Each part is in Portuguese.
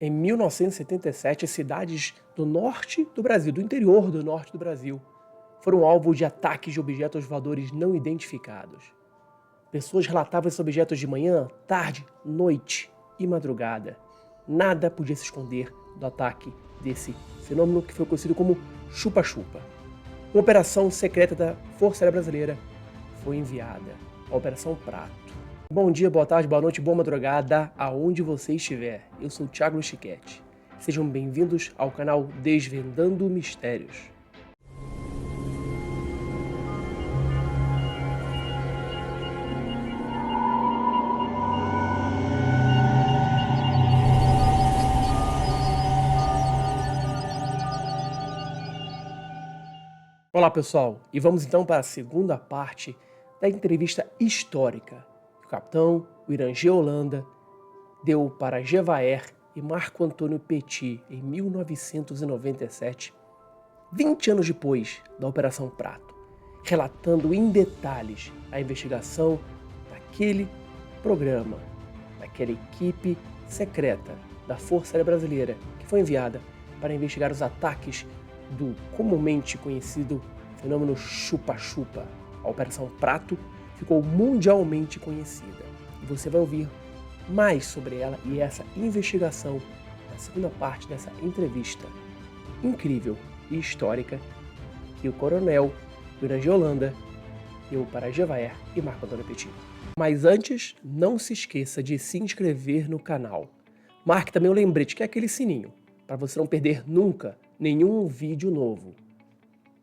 Em 1977, cidades do norte do Brasil, do interior do norte do Brasil, foram alvo de ataques de objetos voadores não identificados. Pessoas relatavam esses objetos de manhã, tarde, noite e madrugada. Nada podia se esconder do ataque desse fenômeno que foi conhecido como chupa-chupa. Uma operação secreta da Força Aérea Brasileira foi enviada, a Operação Prato. Bom dia, boa tarde, boa noite, boa madrugada, aonde você estiver. Eu sou o Thiago Chiquete. Sejam bem-vindos ao canal Desvendando Mistérios. Olá, pessoal, e vamos então para a segunda parte da entrevista histórica que o capitão Irangê Holanda deu para Gevaer e Marco Antônio Petit em 1997, 20 anos depois da Operação Prato, relatando em detalhes a investigação daquele programa, daquela equipe secreta da Força Aérea Brasileira que foi enviada para investigar os ataques do comumente conhecido fenômeno chupa-chupa. A Operação Prato ficou mundialmente conhecida. E você vai ouvir mais sobre ela e essa investigação na segunda parte dessa entrevista incrível e histórica que o coronel Irangê Holanda deu para Gevaer e Marco Antônio Petit. Mas antes, não se esqueça de se inscrever no canal. Marque também o lembrete, que é aquele sininho, para você não perder nunca nenhum vídeo novo.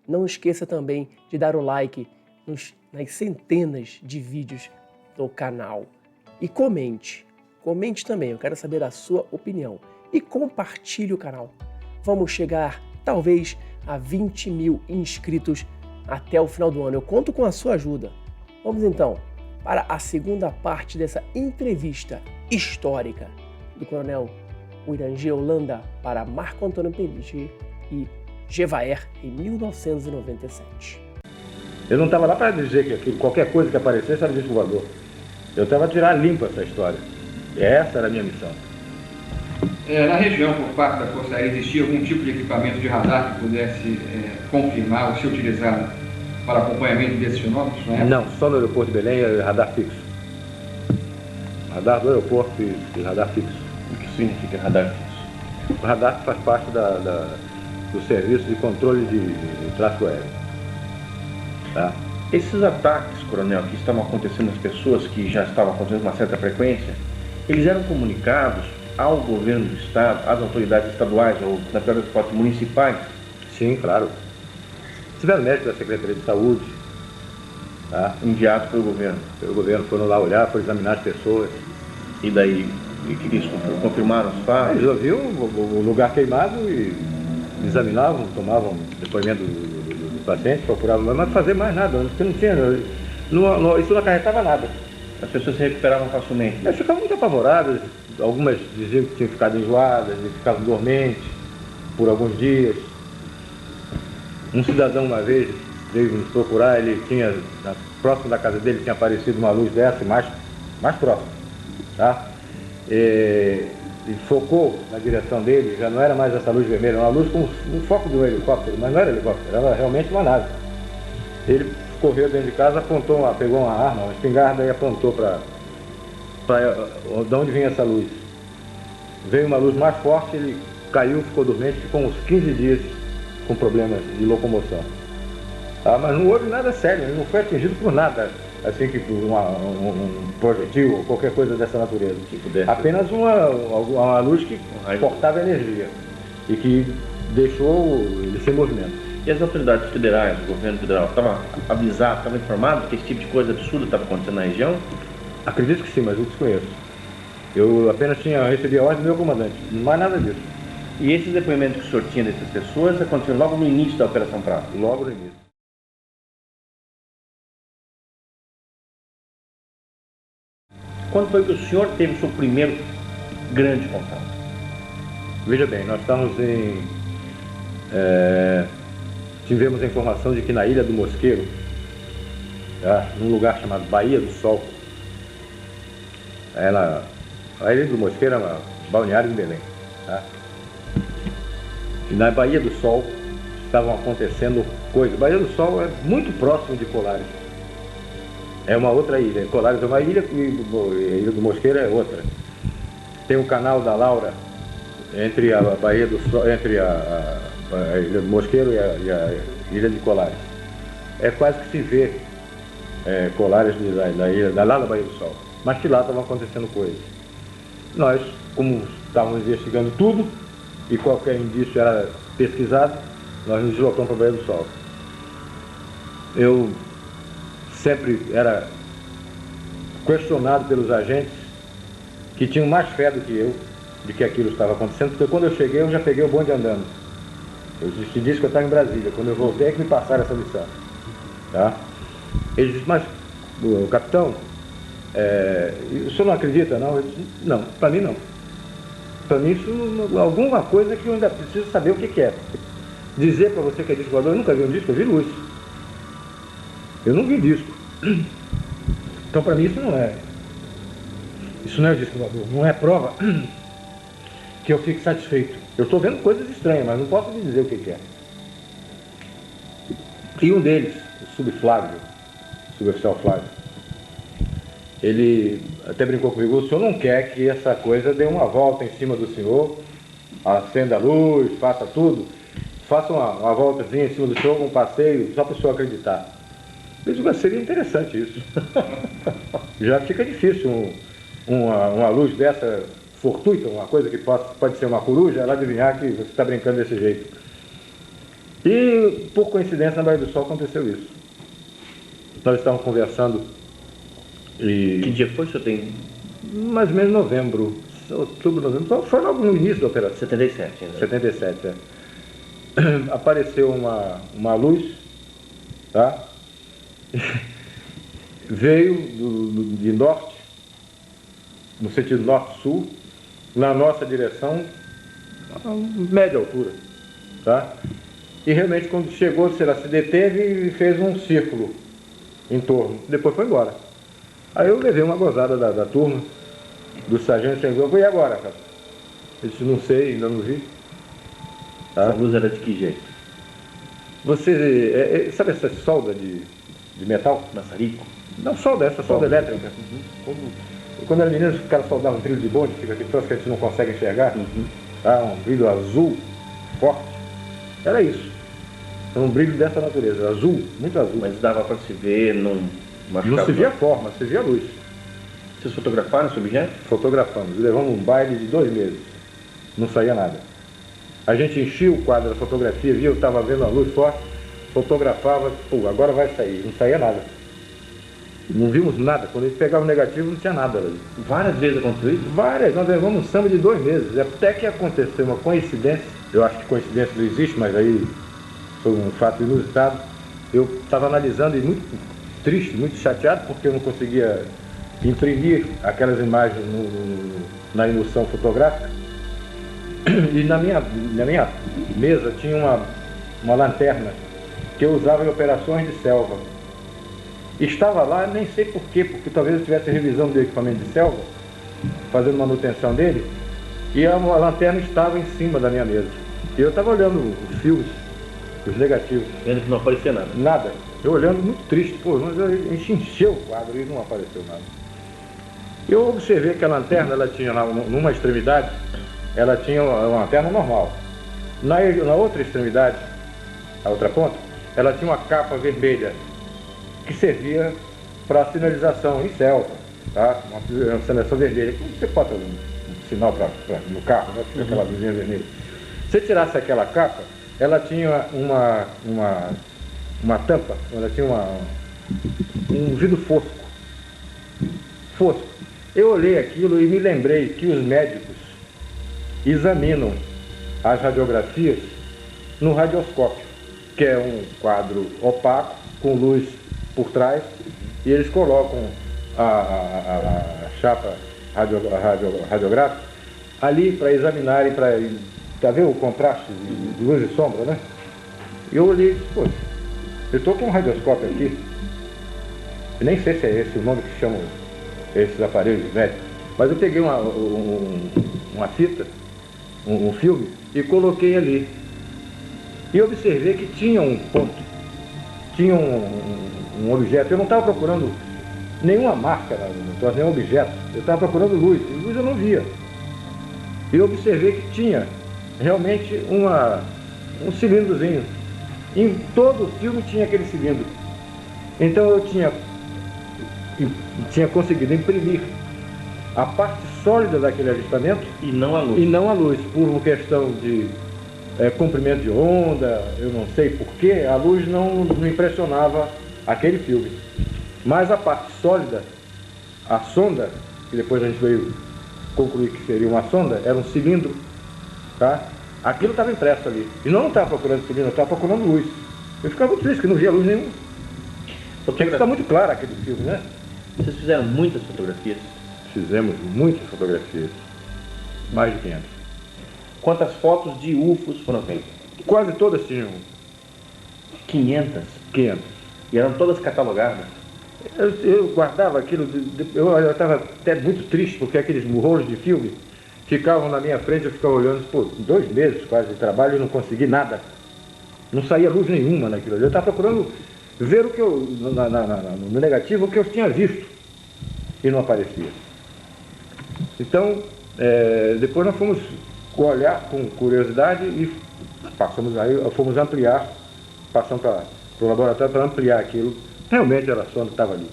Não esqueça também de dar o like nas centenas de vídeos do canal. E comente também, eu quero saber a sua opinião. E compartilhe o canal. Vamos chegar, talvez, a 20 mil inscritos até o final do ano. Eu conto com a sua ajuda. Vamos então para a segunda parte dessa entrevista histórica do coronel Irangê Holanda para Marco Antônio Petit e Gevaer em 1997. Eu não estava lá para dizer que qualquer coisa que aparecesse era disco voador. Eu estava a tirar limpo essa história. E essa era a minha missão. Na região, por parte da Força Aérea, existia algum tipo de equipamento de radar que pudesse confirmar ou ser utilizado para acompanhamento desses fenômenos? Não, só no aeroporto de Belém é radar fixo. Radar do aeroporto e radar fixo. O que significa radar fixo? O radar faz parte do serviço de controle de tráfego aéreo. Tá? Esses ataques, coronel, que estavam acontecendo às pessoas, que já estavam acontecendo com uma certa frequência, eles eram comunicados ao governo do estado, às autoridades estaduais ou, na pior das hipóteses, municipais? Sim, claro. Tiveram médicos da Secretaria de Saúde, tá? Enviados pelo governo? Pelo governo, foram lá olhar, foram examinar as pessoas. E daí, o que eles confirmaram os fatos? Eles ouviam o lugar queimado e examinavam, tomavam depoimento do paciente, procuravam, mas não fazer mais nada, porque não tinha, isso não acarretava nada. As pessoas se recuperavam facilmente? Elas ficavam muito apavoradas, algumas diziam que tinham ficado enjoadas e ficavam dormentes por alguns dias. Um cidadão uma vez veio nos procurar, ele tinha, próximo da casa dele tinha aparecido uma luz dessa, mais próximo, tá? E focou na direção dele, já não era mais essa luz vermelha, uma luz com um foco de um helicóptero, mas não era helicóptero, era realmente uma nave. Ele correu dentro de casa, pegou uma arma, uma espingarda e apontou para de onde vinha essa luz. Veio uma luz mais forte, ele caiu, ficou dormente, ficou uns 15 dias com problemas de locomoção. Tá? Mas não houve nada sério, ele não foi atingido por nada, assim que por um projetil ou qualquer coisa dessa natureza. Apenas uma luz que cortava energia e que deixou ele sem movimento. E as autoridades federais, o governo federal, estavam avisados, estavam informados que esse tipo de coisa absurda estava acontecendo na região? Acredito que sim, mas eu desconheço. Eu apenas recebi a ordem do meu comandante, mais nada disso. E esses depoimentos que o senhor tinha dessas pessoas aconteceram logo no início da Operação Prato? Logo no início. Quando foi que o senhor teve o seu primeiro grande contato? Veja bem, nós estamos tivemos a informação de que na Ilha do Mosqueiro, tá, num lugar chamado Baía do Sol, a Ilha do Mosqueiro é uma balneário de Belém. Tá? E na Baía do Sol estavam acontecendo coisas. Baía do Sol é muito próximo de Colares. É uma outra ilha. Colares é uma ilha e a Ilha do Mosqueiro é outra. Tem o canal da Laura entre a Baía do Sol, entre a Ilha do Mosqueiro e a Ilha de Colares. É quase que se vê Colares da ilha, lá da Baía do Sol. Mas que lá estavam acontecendo coisas. Nós, como estávamos investigando tudo e qualquer indício era pesquisado, nós nos deslocamos para a Baía do Sol. Eu sempre era questionado pelos agentes que tinham mais fé do que eu de que aquilo estava acontecendo, porque quando eu cheguei eu já peguei o bonde andando. Eu te disse que eu estava em Brasília, quando eu voltei é que me passaram essa missão. Tá? Ele disse, mas o capitão, o senhor não acredita não? Eu disse, não, para mim não. Para mim isso alguma coisa que eu ainda preciso saber o que é. Dizer para você que é disco voador, eu nunca vi um disco, eu vi luz. Eu não vi disco. Então para mim isso não é disco voador, não é prova que eu fique satisfeito. Eu estou vendo coisas estranhas, mas não posso lhe dizer o que é. E um deles, o suboficial Flávio, ele até brincou comigo, o senhor não quer que essa coisa dê uma volta em cima do senhor, acenda a luz, faça tudo, faça uma voltazinha em cima do senhor, um passeio, só para o senhor acreditar. Eu digo, mas seria interessante isso. Já fica difícil uma luz dessa fortuita, uma coisa que pode ser uma coruja, ela adivinhar que você está brincando desse jeito. E, por coincidência, na Baía do Sol aconteceu isso. Nós estávamos conversando e... Que dia foi, senhor tem? Mais ou menos novembro, outubro, novembro, foi logo no início da operação. 77, né? 77, Apareceu uma luz, tá? Veio de norte, no sentido norte-sul, na nossa direção, a média altura, tá? E realmente quando chegou, ela se deteve e fez um círculo em torno, depois foi embora. Aí eu levei uma gozada da turma, do sargento, chegou, e agora, cara? Eu disse, não sei, ainda não vi. Tá? A luz era de que jeito? Você, sabe essa solda de metal? Maçarico? Não, solda elétrica. Quando era menino, os caras soldavam um trilho de bonde, fica aquele troço que a gente não consegue enxergar, tá? Um brilho azul, forte. Era isso. Um brilho dessa natureza, azul, muito azul. Mas dava para se ver, não se via forma, se via luz. Vocês fotografaram esse objeto? Fotografamos, levamos um baile de 2 meses. Não saía nada. A gente enchia o quadro da fotografia, via, eu estava vendo a luz forte, fotografava, pô, agora vai sair. Não saía nada. Não vimos nada. Quando a gente pegava o negativo, não tinha nada ali. Várias vezes aconteceu isso? Várias. Nós levamos um samba de 2 meses. Até que aconteceu uma coincidência. Eu acho que coincidência não existe, mas aí foi um fato inusitado. Eu estava analisando e muito triste, muito chateado, porque eu não conseguia imprimir aquelas imagens na emulsão fotográfica. E na minha mesa tinha uma lanterna que eu usava em operações de selva. Estava lá, nem sei porquê, porque talvez eu estivesse revisando do equipamento de selva, fazendo manutenção dele, e a lanterna estava em cima da minha mesa. E eu estava olhando os filmes, os negativos. Vendo que não aparecia nada? Nada. Eu olhando muito triste, pô, a gente encheu o quadro e não apareceu nada. Eu observei que a lanterna, ela tinha lá, numa extremidade, ela tinha uma lanterna normal. Na outra extremidade, a outra ponta, ela tinha uma capa vermelha, que servia para sinalização em selva, tá? Uma sinalização vermelha. Como você bota um sinal no carro, né? Fica aquela luzinha vermelha. Se você tirasse aquela capa, ela tinha uma tampa, ela tinha um vidro fosco. Eu olhei aquilo e me lembrei que os médicos examinam as radiografias no radioscópio, que é um quadro opaco, com luz por trás, e eles colocam a chapa radiográfica ali para examinarem, para ver o contraste de luz e sombra, né? E eu olhei e disse, pô, eu estou com um radioscópio aqui, eu nem sei se é esse o nome que chamam esses aparelhos médicos, mas eu peguei uma fita um filme e coloquei ali. E observei que tinha um ponto, tinha um objeto. Eu não estava procurando nenhuma marca, nenhum objeto. Eu estava procurando luz, e luz eu não via. E observei que tinha realmente um cilindrozinho. Em todo o filme tinha aquele cilindro. Então eu tinha conseguido imprimir a parte sólida daquele avistamento e não a luz. E não a luz, por uma questão de comprimento de onda, eu não sei porquê, a luz não impressionava aquele filme. Mas a parte sólida, a sonda, que depois a gente veio concluir que seria uma sonda, era um cilindro, tá? Aquilo estava impresso ali. E não estava procurando cilindro, eu estava procurando luz. Eu ficava muito triste, que não via luz nenhuma. Tinha que ficar muito claro aquele filme, né? Vocês fizeram muitas fotografias? Fizemos muitas fotografias. Mais de 500. Quantas fotos de UFOs foram feitas? Quase todas tinham 500? 500. E eram todas catalogadas? Eu guardava aquilo, eu estava até muito triste, porque aqueles rolos de filme ficavam na minha frente, eu ficava olhando, pô, 2 meses quase de trabalho e não consegui nada. Não saía luz nenhuma naquilo ali. Eu estava procurando ver o que eu, no negativo, o que eu tinha visto. E não aparecia. Então, depois nós fomos olhar com curiosidade e fomos ampliar, passamos para o laboratório para ampliar aquilo. Realmente era a sonda que estava ali.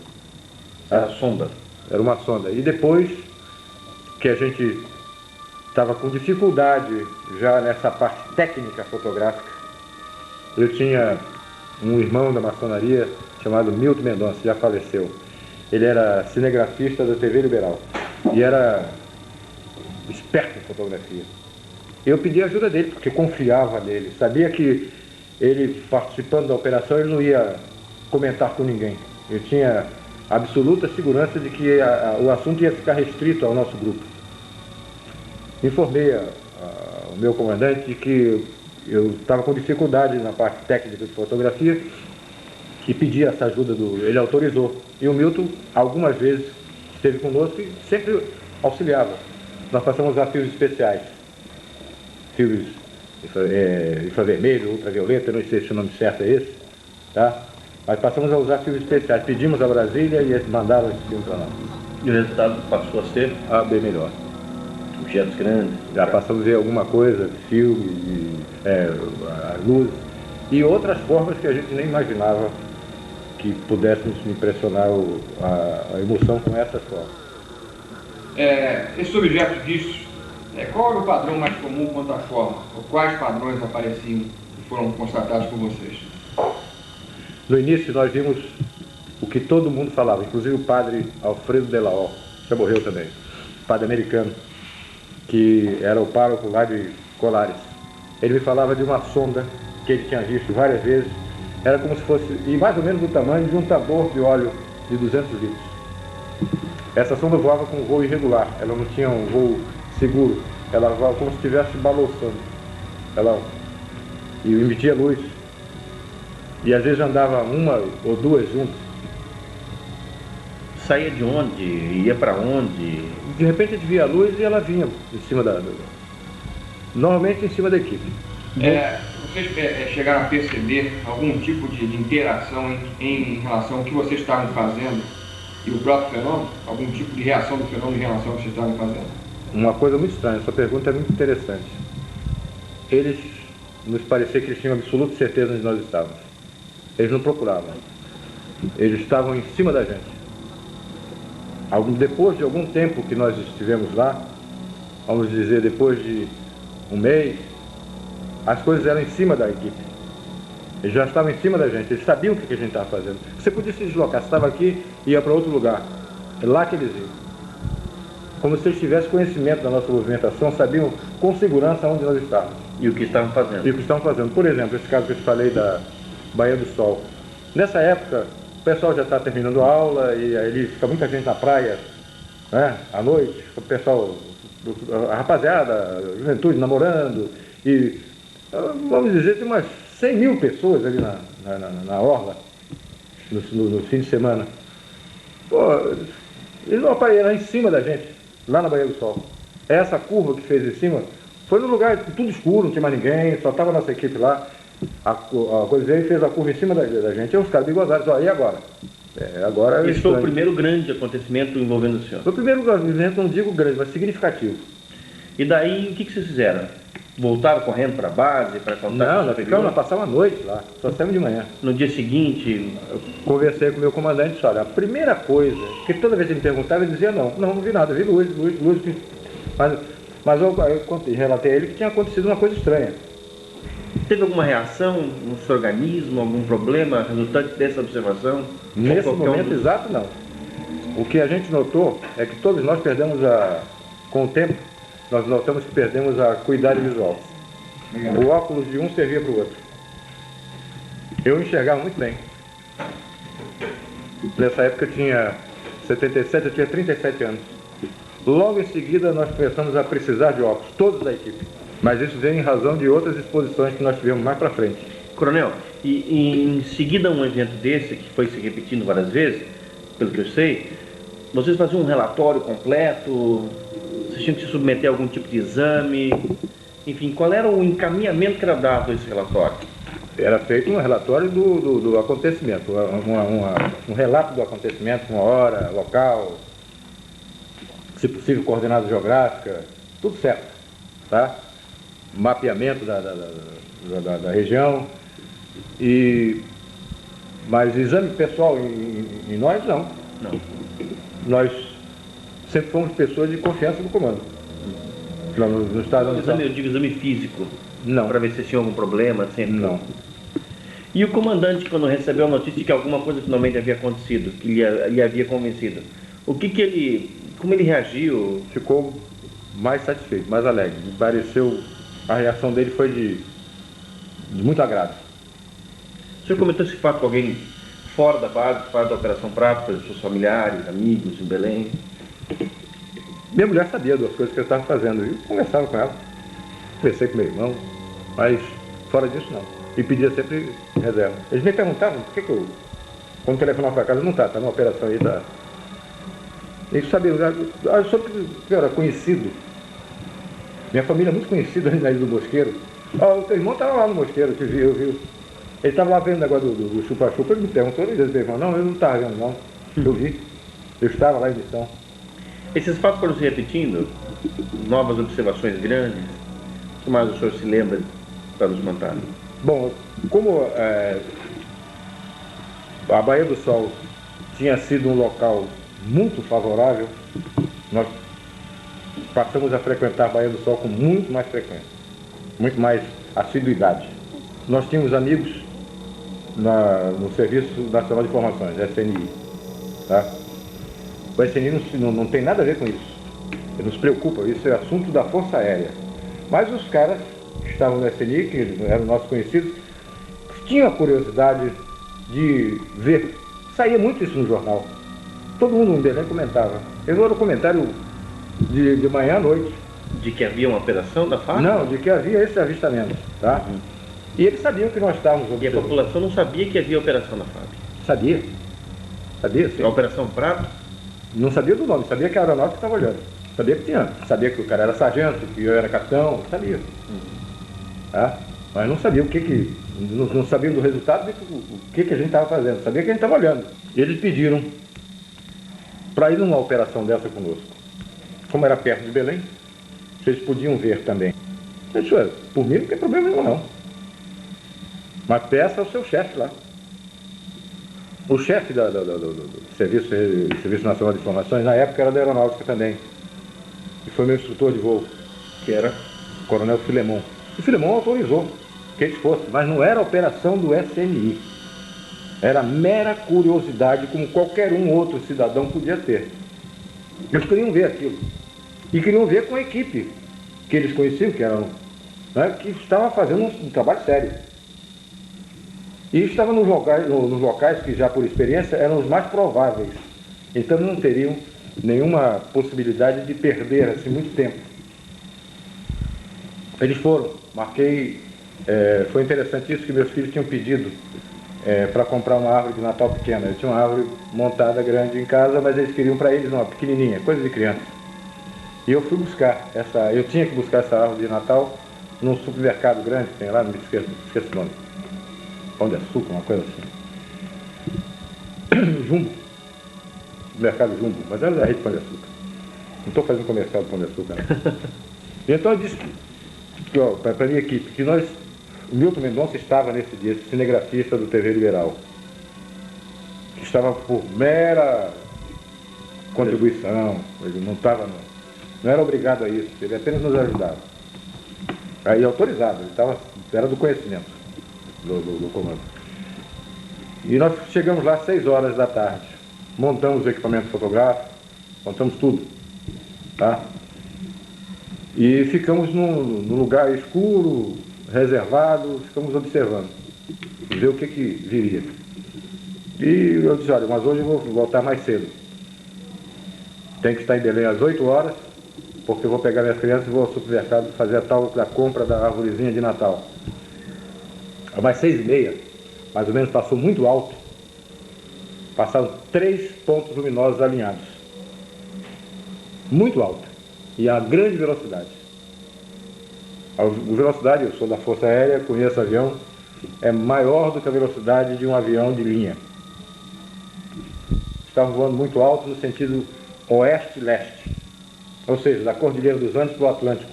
Era a sonda? Era uma sonda. E depois que a gente estava com dificuldade já nessa parte técnica fotográfica, eu tinha um irmão da maçonaria chamado Milton Mendonça, já faleceu. Ele era cinegrafista da TV Liberal e era esperto em fotografia. Eu pedi a ajuda dele, porque confiava nele. Sabia que ele, participando da operação, ele não ia comentar com ninguém. Eu tinha absoluta segurança de que o assunto ia ficar restrito ao nosso grupo. Informei o meu comandante de que eu estava com dificuldade na parte técnica de fotografia e pedi essa ajuda ele autorizou. E o Milton, algumas vezes, esteve conosco e sempre auxiliava. Nós passamos a usar fios especiais. Fios infravermelho, ultravioleta, eu não sei se o nome certo é esse, tá? Mas passamos a usar fios especiais. Pedimos a Brasília e eles mandaram esse filme para nós. E o resultado passou a ser? Bem melhor. Objetos grandes? Já passamos a ver alguma coisa, filme, a luz e outras formas que a gente nem imaginava que pudéssemos impressionar a emoção com essas formas. Esses objetos vistos, qual era o padrão mais comum quanto à forma? Ou quais padrões apareciam e foram constatados por vocês? No início nós vimos o que todo mundo falava, inclusive o padre Alfredo Delaó, já morreu também, padre americano, que era o pároco lá de Colares. Ele me falava de uma sonda que ele tinha visto várias vezes, era como se fosse, e mais ou menos do tamanho de um tambor de óleo de 200 litros. Essa sonda voava com um voo irregular, ela não tinha um voo seguro, ela voava como se estivesse balançando. E emitia luz. E às vezes andava uma ou duas juntas. Saía de onde? Ia para onde? De repente a gente via a luz e ela vinha em cima normalmente em cima da equipe. Vocês chegaram a perceber algum tipo de interação em relação ao que vocês estavam fazendo e o próprio fenômeno? Algum tipo de reação do fenômeno em relação ao que vocês estavam fazendo? Uma coisa muito estranha, essa pergunta é muito interessante. Eles nos parecia que eles tinham absoluta certeza onde nós estávamos. Eles não procuravam. Eles estavam em cima da gente. Depois de algum tempo que nós estivemos lá, vamos dizer, depois de um mês, as coisas eram em cima da equipe. Eles já estavam em cima da gente, eles sabiam o que a gente estava fazendo. Você podia se deslocar, você estava aqui e ia para outro lugar. É lá que eles iam. Como se eles tivessem conhecimento da nossa movimentação, sabiam com segurança onde nós estávamos. E o que estavam fazendo. E o que estavam fazendo. Por exemplo, esse caso que eu te falei da Baía do Sol. Nessa época, o pessoal já está terminando a aula e aí fica muita gente na praia, né, à noite, o pessoal, a rapaziada, a juventude namorando, e vamos dizer, tem umas 100 mil pessoas ali na orla, no fim de semana. Pô, eles não apareceram em cima da gente, lá na Baía do Sol. Essa curva que fez em cima Foi num lugar tudo escuro, não tinha mais ninguém, só estava a nossa equipe lá. A coisa veio e fez a curva em cima da gente. E os caras bigodados, ó, e agora? Agora Esse foi o primeiro grande acontecimento envolvendo o senhor? Foi o primeiro evento, não digo grande, mas significativo. E daí, o que vocês fizeram? Voltaram correndo para a base, para contar? Não, nós passamos a noite lá, só saímos de manhã. No dia seguinte? Eu conversei com o meu comandante e disse, olha, a primeira coisa, porque toda vez que ele me perguntava, ele dizia não vi nada, vi luz. Mas eu relatei a ele que tinha acontecido uma coisa estranha. Teve alguma reação no seu organismo, algum problema resultante dessa observação? Nesse momento exato, não. O que a gente notou é que todos nós perdemos com o tempo, nós notamos que perdemos a acuidade visual. O óculos de um servia para o outro. Eu enxergava muito bem. Nessa época eu tinha 77, eu tinha 37 anos. Logo em seguida nós começamos a precisar de óculos, todos da equipe. Mas isso veio em razão de outras exposições que nós tivemos mais para frente. Coronel, e em seguida a um evento desse, que foi se repetindo várias vezes, pelo que eu sei, vocês faziam um relatório completo, vocês tinham que se submeter a algum tipo de exame, enfim, qual era o encaminhamento que era dado a esse relatório? Era feito um relatório do acontecimento, um relato do acontecimento, uma hora, local, se possível coordenada geográfica, tudo certo, tá? Mapeamento da região, mas exame pessoal em nós, não. Nós sempre fomos pessoas de confiança do comando. No estado eu digo exame físico? Não. Para ver se tinha algum problema? Sempre? Não. E o comandante, quando recebeu a notícia de que alguma coisa finalmente havia acontecido, que lhe havia convencido, como ele reagiu? Ficou mais satisfeito, mais alegre. Me pareceu, a reação dele foi de muito agrado. O senhor comentou esse fato com alguém fora da base, fora da Operação Prato, seus familiares, amigos em Belém? Minha mulher sabia das coisas que eu estava fazendo. Eu conversava com ela, conversei com meu irmão, mas fora disso não. E pedia sempre reserva. Eles me perguntavam por que eu, quando telefonava para casa, não está numa operação aí, tá. Eles sabiam, eu soube que eu era conhecido. Minha família é muito conhecida ali na Ilha do Mosqueiro. O teu irmão estava lá no Mosqueiro, eu vi. Ele estava lá vendo o negócio do chupa-chupa, ele me perguntou, ele disse, não, eu não estava vendo não. Eu vi, eu estava lá em missão. Esses fatos foram se repetindo? Novas observações grandes? O que mais o senhor se lembra para nos contar? Bom, como a Baía do Sol tinha sido um local muito favorável, nós passamos a frequentar a Baía do Sol com muito mais frequência, muito mais assiduidade. Nós tínhamos amigos no Serviço Nacional de Informações, SNI. Tá? O SNI não tem nada a ver com isso. Ele nos preocupa, isso é assunto da Força Aérea. Mas os caras que estavam no SNI, que eram nossos conhecidos, tinham a curiosidade de ver. Saía muito isso no jornal. Todo mundo em Belém comentava. Eu era um comentário de manhã à noite. De que havia uma operação da FARC? Não, de que havia esse avistamento. Tá? E eles sabiam que nós estávamos observando. E a população não sabia que havia operação da FAB? Sabia. Sabia, sim. A Operação Prato? Não sabia do nome, sabia que a aeronáutica estava olhando. Sabia que tinha. Sabia que o cara era sargento, que eu era capitão, sabia. Tá? Mas não sabia não sabia do resultado, o que a gente estava fazendo. Sabia que a gente estava olhando. E eles pediram para ir numa operação dessa conosco. Como era perto de Belém, vocês podiam ver também. Eu disse, por mim não tem problema nenhum não. Mas peça ao seu chefe lá. O chefe do Serviço Nacional de Informações, na época, era da Aeronáutica também. E foi meu instrutor de voo, que era o Coronel Filemon. E Filemon autorizou que eles fossem, mas não era operação do SNI. Era mera curiosidade, como qualquer outro cidadão podia ter. Eles queriam ver aquilo. E queriam ver com a equipe que eles conheciam, que estava fazendo um trabalho sério. E estava nos locais que já por experiência eram os mais prováveis. Então não teriam nenhuma possibilidade de perder assim muito tempo. Eles foram, marquei, foi interessante isso que meus filhos tinham pedido para comprar uma árvore de Natal pequena. Eu tinha uma árvore montada grande em casa, mas eles queriam para eles uma pequenininha, coisa de criança. E eu fui buscar eu tinha que buscar essa árvore de Natal num supermercado grande que tem lá, não me esqueço o nome. Pão de Açúcar, uma coisa assim. Jumbo. Mercado Jumbo, mas era da rede Pão de Açúcar. Não estou fazendo comercial do Pão de Açúcar, não. Então eu disse para a minha equipe que o Milton Mendonça estava nesse dia, esse cinegrafista do TV Liberal, que estava por mera contribuição, ele não era obrigado a isso, ele apenas nos ajudava. Aí autorizado, era do conhecimento do comando. E nós chegamos lá às 6 horas da tarde, montamos o equipamento fotográfico, montamos tudo, tá? E ficamos num lugar escuro, reservado, ficamos observando, ver o que viria. E eu disse, olha, mas hoje eu vou voltar mais cedo. Tem que estar em Belém às 8 horas, porque eu vou pegar minhas crianças e vou ao supermercado fazer a compra da arvorezinha de Natal. Às 6h30, mais ou menos, passou muito alto. Passaram 3 pontos luminosos alinhados. Muito alto. E a grande velocidade. A velocidade, eu sou da Força Aérea, conheço avião, é maior do que a velocidade de um avião de linha. Estavam voando muito alto no sentido oeste-leste, ou seja, da Cordilheira dos Andes para o Atlântico.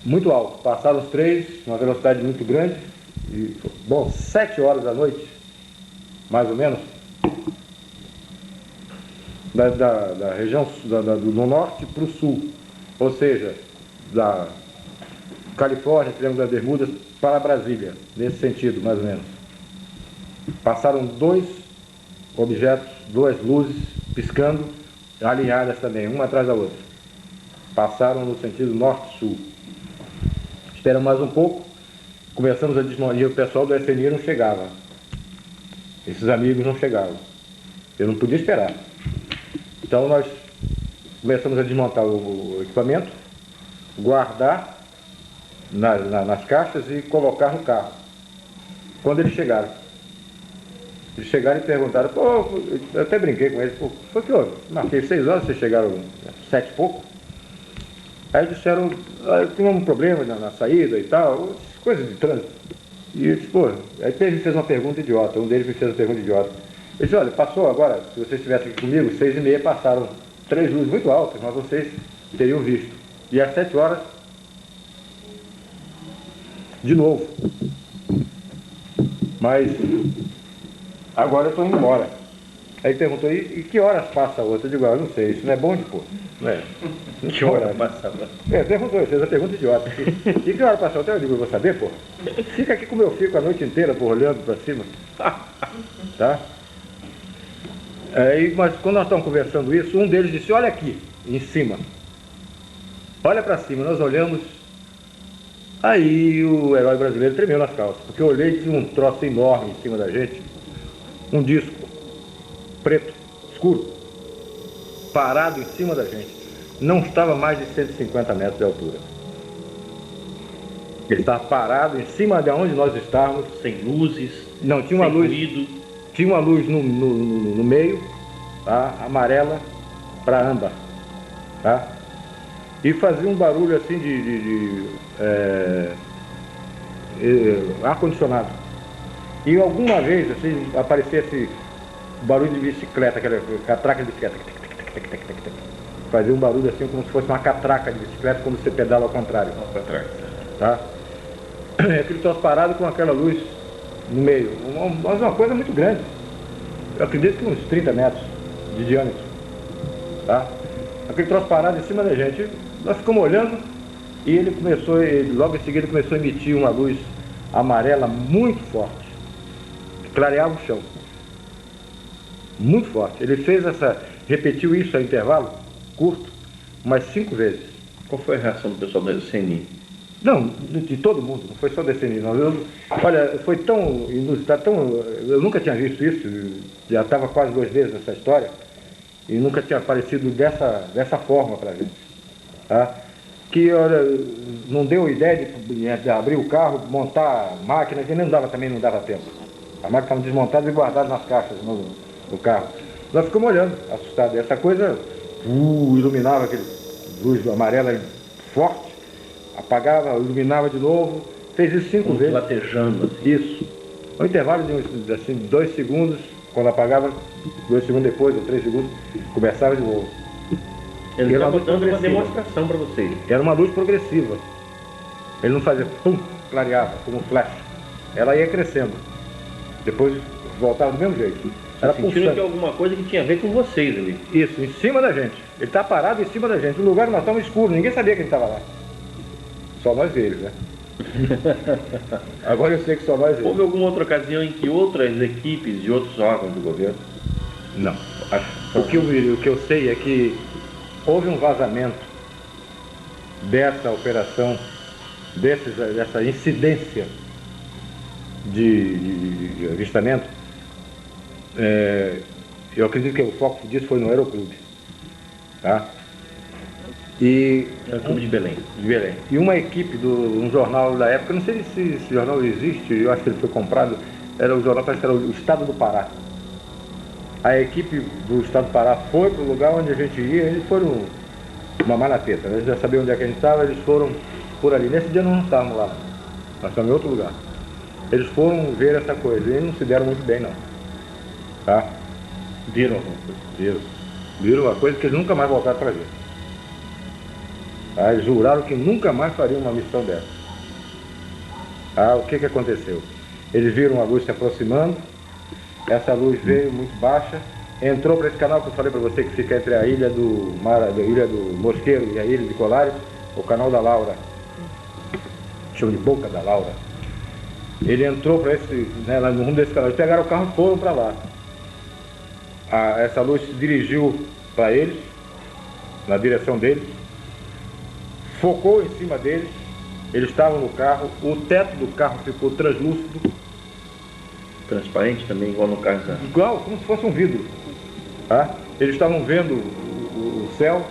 Muito alto. Passaram os 3, uma velocidade muito grande. E, 7 horas da noite, mais ou menos, da região do norte para o sul, ou seja, da Califórnia, Triângulo das Bermudas, para Brasília, nesse sentido, mais ou menos. Passaram 2 objetos, 2 luzes, piscando, alinhadas também, uma atrás da outra. Passaram no sentido norte-sul. Esperamos mais um pouco, começamos a desmontar, e o pessoal do FNI não chegava. Esses amigos não chegavam. Eu não podia esperar. Então nós começamos a desmontar o equipamento, guardar nas caixas e colocar no carro. Quando eles chegaram e perguntaram, eu até brinquei com eles, foi que houve? Marquei 6 horas, vocês chegaram 7 e pouco. Aí disseram, tinha um problema na saída e tal, coisas de trânsito. E eu disse, aí ele fez uma pergunta idiota, um deles me fez uma pergunta idiota. Ele disse, olha, passou agora, se vocês estivessem aqui comigo, 6h30 passaram 3 luzes muito altas, mas vocês teriam visto. E às 7 horas, de novo. Mas agora eu estou indo embora. Aí ele perguntou, e que horas passa a outra? Eu digo, eu não sei, isso não é bom de pôr. Não é? Que hora passa? Perguntou, ele fez a pergunta idiota. E que hora passa a outra? Eu digo, eu vou saber, pô. Fica aqui como eu fico a noite inteira, olhando para cima. Tá? Mas quando nós estamos conversando isso, um deles disse, olha aqui, em cima. Olha para cima, nós olhamos. Aí o herói brasileiro tremeu nas calças, porque eu olhei e tinha um troço enorme em cima da gente, um disco preto, escuro, parado em cima da gente. Não estava mais de 150 metros de altura. Ele estava parado em cima de onde nós estávamos. Sem luzes, não, tinha uma luz, ruído. Tinha uma luz no meio, tá? Amarela para âmbar, tá? E fazia um barulho assim de ar-condicionado. E alguma vez assim, aparecia esse barulho de bicicleta, aquela catraca de bicicleta. Fazia um barulho assim como se fosse uma catraca de bicicleta quando você pedala ao contrário. Tá? Aquele troço parado com aquela luz no meio. Mas uma coisa muito grande. Eu acredito que uns 30 metros de diâmetro. Tá? Aquele troço parado em cima da gente. Nós ficamos olhando e logo em seguida começou a emitir uma luz amarela muito forte. Que clareava o chão. Muito forte. Ele repetiu isso a intervalo curto, umas 5 vezes. Qual foi a reação do pessoal da CNI? Não, de todo mundo, não foi só da CNI, não. Olha, foi tão inusitado, eu nunca tinha visto isso, já estava quase 2 vezes nessa história, e nunca tinha aparecido dessa forma para a gente. Tá? Que, olha, não deu ideia de abrir o carro, montar a máquina, que também não dava tempo. A máquina estava desmontada e guardada nas caixas no carro. Nós ficamos olhando, assustados. Essa coisa iluminava aquele luz amarela forte, apagava, iluminava de novo, fez isso 5 vezes. Latejando. Assim. Isso. No intervalo de uns, assim, 2 segundos, quando apagava, 2 segundos depois, ou 3 segundos, começava de novo. Ele estava dando uma demonstração para vocês. Era uma luz progressiva. Ele não fazia pum, clareava, como um flash. Ela ia crescendo. Depois voltava do mesmo jeito. Era sentindo que alguma coisa que tinha a ver com vocês ali. Isso, em cima da gente. Ele está parado em cima da gente. No lugar nós estávamos escuros, ninguém sabia que ele estava lá. Só nós eles, né? Agora eu sei que só nós eles. Houve alguma outra ocasião em que outras equipes de outros órgãos do governo? Não. O que eu sei é que houve um vazamento dessa operação, dessa incidência de avistamento. Eu acredito que o foco disso foi no Aeroclube. Tá? Aeroclube de Belém. E uma equipe de um jornal da época, não sei se esse jornal existe, eu acho que ele foi comprado, era o jornal, parece que era o Estado do Pará. A equipe do Estado do Pará foi para o lugar onde a gente ia, eles foram mamar na teta, né? Eles já sabiam onde é que a gente estava, eles foram por ali. Nesse dia nós não estávamos lá, nós estávamos em outro lugar. Eles foram ver essa coisa e não se deram muito bem, não. Tá? Viram alguma coisa? Viram uma coisa que eles nunca mais voltaram para ver. Tá? Eles juraram que nunca mais fariam uma missão dessa. O que aconteceu? Eles viram a luz se aproximando, essa luz veio muito baixa, entrou para esse canal que eu falei para você, que fica entre a ilha do Mosqueiro e a ilha de Colares, o canal da Laura, chama de Boca da Laura. Ele entrou para esse, né, lá no rumo desse canal, eles pegaram o carro e foram para lá. Essa luz se dirigiu para eles, na direção deles, focou em cima deles, eles estavam no carro, o teto do carro ficou translúcido. Transparente também, igual no caso da... Igual, como se fosse um vidro. Tá? Eles estavam vendo o céu,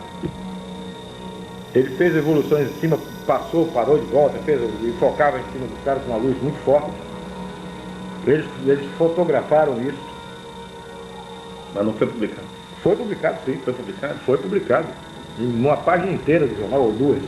ele fez evoluções em cima, passou, parou de volta, e focava em cima dos caras com uma luz muito forte. Eles fotografaram isso. Mas não foi publicado? Foi publicado, sim. Foi publicado? Foi publicado. Em uma página inteira do jornal, ou 2.